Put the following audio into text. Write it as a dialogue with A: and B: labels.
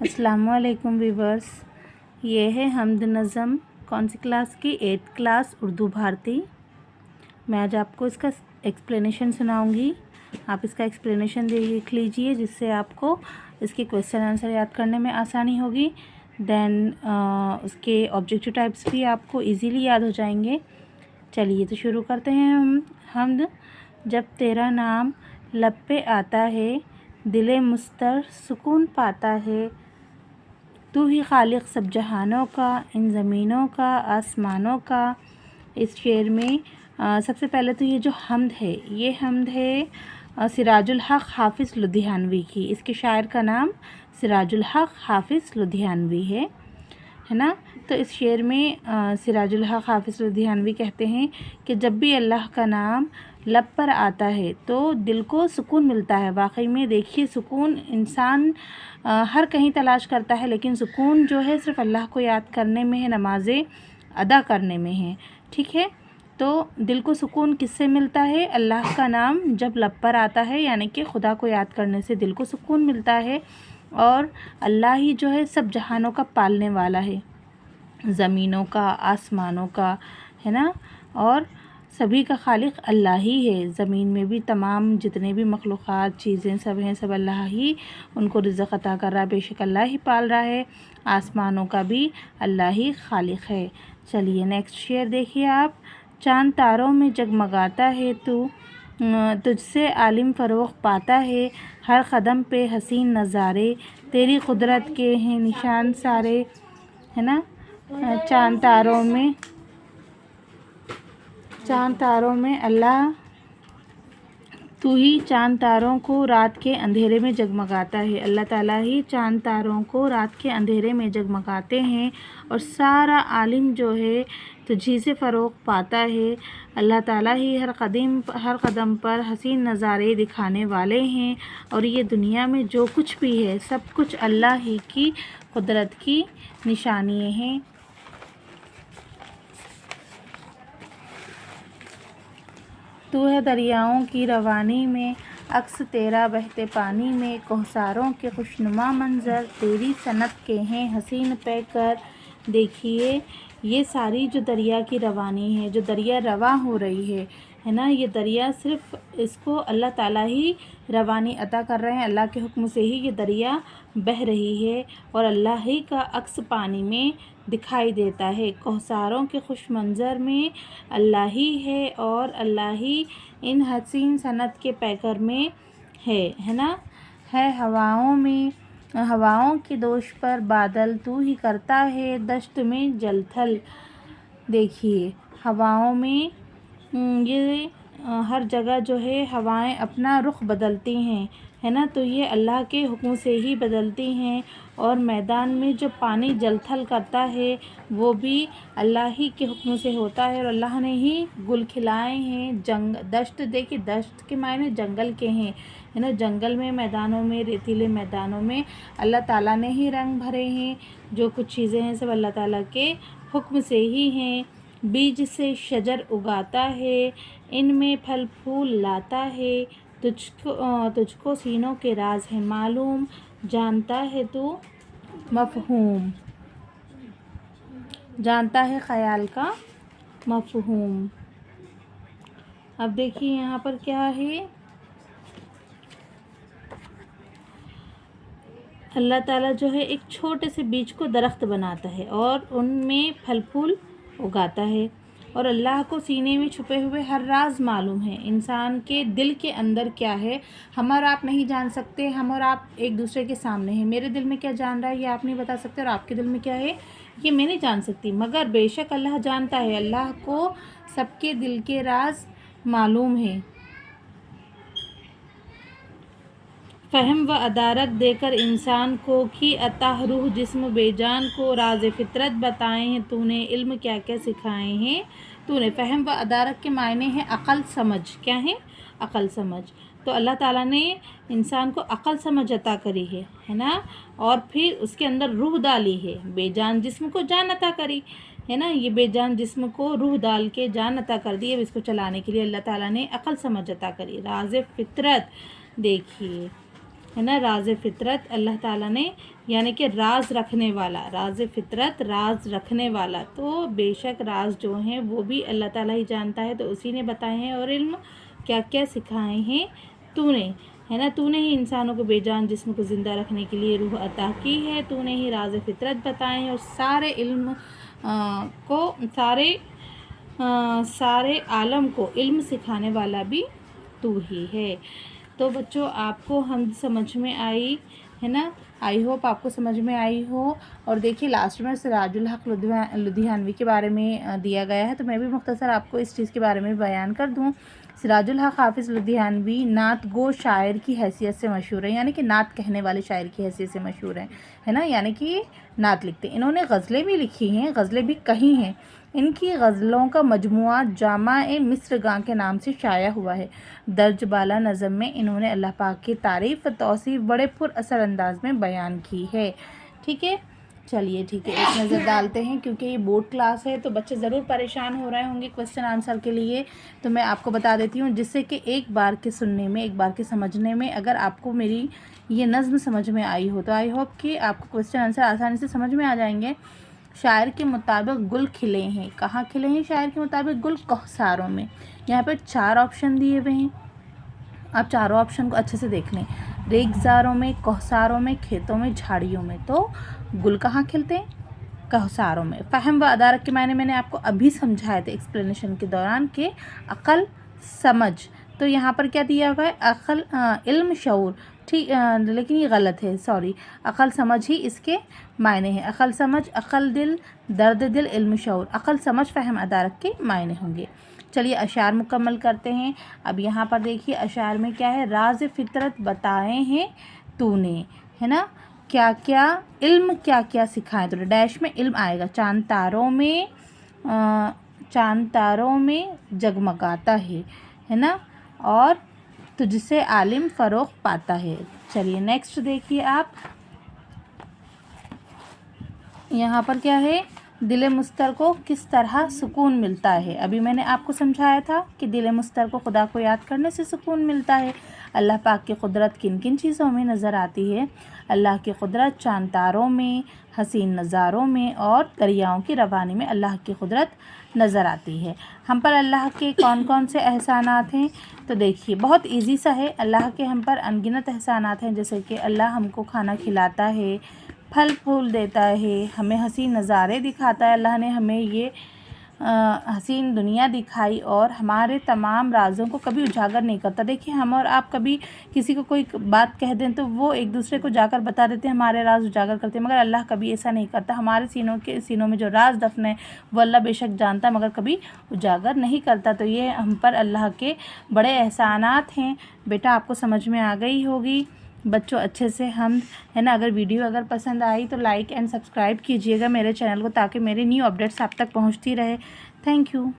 A: अस्सलाम वालेकुम व्यूवर्स, ये है हमद नज़म कौन सी क्लास की 8th क्लास उर्दू भारती। मैं आज आपको इसका एक्सप्लेनेशन सुनाऊंगी। आप इसका एक्सप्लेनेशन देख लीजिए जिससे आपको इसके क्वेश्चन आंसर याद करने में आसानी होगी। देन उसके ऑब्जेक्टिव टाइप्स भी आपको इजीली याद हो जाएंगे। चलिए तो शुरू करते हैं हमद। जब तेरा नाम लब पे आता है, दिले मुस्तर सुकून पाता है। तू ही खालिक सब जहानों का, इन ज़मीनों का, आसमानों का। इस शेर में सबसे पहले तो ये जो हमद है, ये हमद है सिराजुल हक़ हाफ़िज़ लुधियानवी की। इसके शायर का नाम सिराजुल हक़ हाफ़िज़ लुधियानवी है ना। तो इस शेर में सिराजुल हक़ हाफ़िज़ लुधियानवी कहते हैं कि जब भी अल्लाह का नाम लब पर आता है तो दिल को सुकून मिलता है। वाकई में देखिए, सुकून इंसान हर कहीं तलाश करता है, लेकिन सुकून जो है सिर्फ़ अल्लाह को याद करने में है, नमाज़ें अदा करने में है। ठीक है, तो दिल को सुकून किससे मिलता है? अल्लाह का नाम जब लब पर आता है, यानी कि खुदा को याद करने से दिल को सुकून मिलता है। और अल्लाह ही जो है सब जहानों का पालने वाला है, ज़मीनों का, आसमानों का, है ना। और सभी का खालिक अल्लाह ही है। ज़मीन में भी तमाम जितने भी मखलूक़ात चीज़ें सब हैं, सब अल्लाह ही उनको रिज़्क़ अता कर रहा है, बेशक अल्लाह ही पाल रहा है। आसमानों का भी अल्लाह ही खालिक है। चलिए नेक्स्ट शेर देखिए आप। चाँद तारों में जगमगाता है तू, तुझसे आलिम फ़रोग़ पाता है। हर कदम पे हसीन नज़ारे, तेरी कुदरत के हैं निशान सारे, है ना। चाँद तारों में अल्लाह, तू ही चाँद तारों को रात के अंधेरे में जगमगाता है। अल्लाह ताला ही चाँद तारों को रात के अंधेरे में जगमगाते हैं और सारा आलिम जो है तुझी से फ़रोग़ पाता है। अल्लाह ताला ही हर कदम पर हसीन नज़ारे दिखाने वाले हैं। और ये दुनिया में जो कुछ भी है सब कुछ अल्लाह ही की कुदरत की निशानियाँ हैं। तू है दरियाओं की रवानी में, अक्स तेरा बहते पानी में। कोहसारों के खुशनुमा मंज़र, तेरी सनत के हैं हसीन पैकर। देखिए, ये सारी जो दरिया की रवानी है, जो दरिया रवा हो रही है ना, ये दरिया सिर्फ़ इसको अल्लाह ताला ही रवानी अता कर रहे हैं। अल्लाह के हुक्म से ही ये दरिया बह रही है और अल्लाह ही का अक्स पानी में दिखाई देता है। कोहसारों के खुश मंज़र में अल्लाह ही है और अल्लाह ही इन हसीन सनत के पैकर में है ना। है हवाओं के दोष पर बादल, तू ही करता है दश्त में जलथल। देखिए, हवाओं में ये हर जगह जो है हवाएं अपना रुख बदलती हैं, है ना। तो ये अल्लाह के हुक्म से ही बदलती हैं। और मैदान में जो पानी जलथल करता है वो भी अल्लाह ही के हुक्म से होता है। और अल्लाह ने ही गुल खिलाए हैं। दश्त, देखिए दश्त के मायने जंगल के हैं, है ना। जंगल में, मैदानों में, रेतीले मैदानों में अल्लाह ताला ने ही रंग भरे हैं। जो कुछ चीज़ें हैं सब अल्लाह ताला के हुक्म से ही हैं। बीज से शजर उगाता है, इनमें फल फूल लाता है। तुझको सीनों के राज है मालूम, जानता है तू मफ़हूम, जानता है ख़याल का मफ़हूम। अब देखिए यहाँ पर क्या है, अल्लाह ताला जो है एक छोटे से बीज को दरख्त बनाता है और उनमें फल फूल उगाता है। और अल्लाह को सीने में छुपे हुए हर राज मालूम है। इंसान के दिल के अंदर क्या है हम और आप नहीं जान सकते। हम और आप एक दूसरे के सामने हैं। मेरे दिल में क्या जान रहा है ये आप नहीं बता सकते, और आपके दिल में क्या है ये मैं नहीं जान सकती, मगर बेशक अल्लाह जानता है। अल्लाह को सबके दिल के राज मालूम है। फ़हम व अदारत देकर इंसान को की अता रूह जिस्म बेजान को, राज फितरत बताए हैं तूने, इल्म क्या क्या सिखाए हैं तूने। फ़हम व अदारत के मायने हैं अक़ल समझ। क्या है? अक़ल समझ। तो अल्लाह ताला ने इंसान को अक़ल समझ अता करी है ना। और फिर उसके अंदर रूह डाली है, बेजान जिस्म को जान अता करी, है ना। ये बेजान जिस्म को रूह डाल के जान अता कर दी। अब इसको चलाने के लिए अल्लाह ताला ने अक़ल समझ अता करी। राज फितरत, देखिए है ना, राज फितरत अल्लाह ताला ने, यानी कि राज रखने वाला, राज फितरत राज रखने वाला, तो बेशक राज जो हैं वो भी अल्लाह ताला ही जानता है, तो उसी ने बताए हैं। और इल्म क्या क्या सिखाए हैं तूने, है ना, तूने ही इंसानों को बेजान जिस्म को ज़िंदा रखने के लिए रूह अता की है, तूने ही राज फितरत बताए हैं, और सारे इल्म सारे आलम को इल्म सिखाने वाला भी तू ही है। तो बच्चों आपको हम समझ में आई है ना, आई होप आपको समझ में आई हो। और देखिए लास्ट में सिराजुल हक लुधियानवी के बारे में दिया गया है, तो मैं भी मुख्तसर आपको इस चीज़ के बारे में बयान कर दूं। सिराजुल हक हाफिज़ लुधियानवी नात गो शायर की हैसियत से मशहूर है, यानी कि नात कहने वाले शायर की हैसियत से मशहूर है ना, यानी कि नात लिखते हैं। इन्होंने गज़लें भी लिखी हैं, गज़लें भी कही हैं। इनकी गज़लों का मजमुआ जामा-ए मिस्रगां के नाम से शाया हुआ है। दर्ज बाला नज़म में इन्होंने अल्लाह पाक की तारीफ़ व तौसीफ़ बड़े पुर असर अंदाज में बयान की है। ठीक है, चलिए ठीक है, एक नज़र डालते हैं, क्योंकि ये बोर्ड क्लास है तो बच्चे ज़रूर परेशान हो रहे होंगे क्वेश्चन आंसर के लिए, तो मैं आपको बता देती हूँ, जिससे कि एक बार के सुनने में, एक बार के समझने में, अगर आपको मेरी ये नज़्म समझ में आई हो तो आई होप कि आपको क्वेश्चन आंसर आसानी से समझ में आ जाएंगे। शायर के मुताबिक गुल खिले हैं, कहाँ खिले हैं शायर के मुताबिक गुल? कौसारों में। यहाँ पर 4 ऑप्शन दिए हुए हैं, आप चारों ऑप्शन को अच्छे से देख लें। रेगज़ारों में, कौसारों में, खेतों में, झाड़ियों में। तो गुल कहाँ खिलते हैं? कौसारों में। फ़हम व अदारक के मायने मैंने आपको अभी समझाए थे एक्सप्लेनेशन के दौरान के अक़ल समझ, तो यहाँ पर क्या दिया हुआ है? अक़ल इल्म शऊर, ठीक, लेकिन ये गलत है, सॉरी, अक़ल समझ ही इसके मायने हैं। अक़ल समझ, अक़ल दिल, दर्द दिल, इल्म शऊर, अक़ल समझ फ़हम अदारक के मायने होंगे। चलिए अशार मुकम्मल करते हैं। अब यहाँ पर देखिए अशार में क्या है? राज फितरत बताए हैं तूने, है ना, क्या क्या इल्म क्या क्या सिखाए, तो डैश में इल्म आएगा। चांद तारों में जगमगाता है ना, और तुझसे आलिम फ़रोग़ पाता है। चलिए नेक्स्ट देखिए आप, यहाँ पर क्या है? दिल मुस्तर को किस तरह सुकून मिलता है। अभी मैंने आपको समझाया था कि दिल मुस्तर को खुदा को याद करने से सुकून मिलता है। अल्लाह पाक की कुदरत किन किन चीज़ों में नज़र आती है? अल्लाह की कुदरत चांद तारों में, हसीन नज़ारों में, और दरियाओं की रवानी में अल्लाह की कुदरत नज़र आती है। हम पर अल्लाह के कौन कौन से एहसानात हैं? तो देखिए बहुत इजी सा है। अल्लाह के हम पर अनगिनत एहसानात हैं, जैसे कि अल्लाह हमको खाना खिलाता है, फल फूल देता है, हमें हसीन नज़ारे दिखाता है। अल्लाह ने हमें ये हसीन दुनिया दिखाई और हमारे तमाम राज़ों को कभी उजागर नहीं करता। देखिए हम और आप कभी किसी को कोई बात कह दें तो वो एक दूसरे को जाकर बता देते हैं, हमारे राज उजागर करते हैं, मगर अल्लाह कभी ऐसा नहीं करता। हमारे सीनों में जो राज दफन है वो अल्लाह बेशक जानता मगर कभी उजागर नहीं करता। तो ये हम पर अल्लाह के बड़े एहसानात हैं। बेटा आपको समझ में आ गई होगी बच्चों अच्छे से, हम है ना। अगर वीडियो अगर पसंद आई तो लाइक एंड सब्सक्राइब कीजिएगा मेरे चैनल को, ताकि मेरी न्यू अपडेट्स आप तक पहुंचती रहे। Thank you.